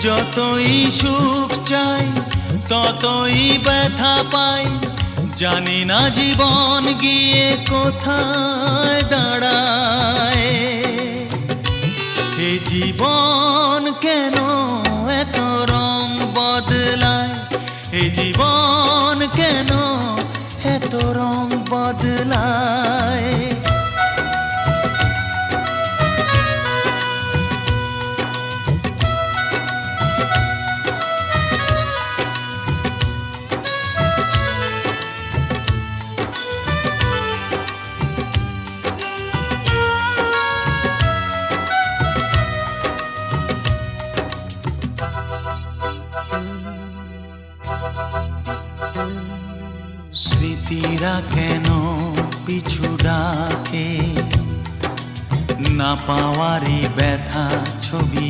যতই সুখ চাই ততই ব্যথা পাই, জানি না জীবন গিয়ে কোথায় দাঁড়ায়। এ জীবন কেন এত রং বদলায়, এ জীবন কেন এত রং বদলায়। স্মৃতিরা কেন পিছু ডাকে, না পাওয়ারই ব্যথা ছবি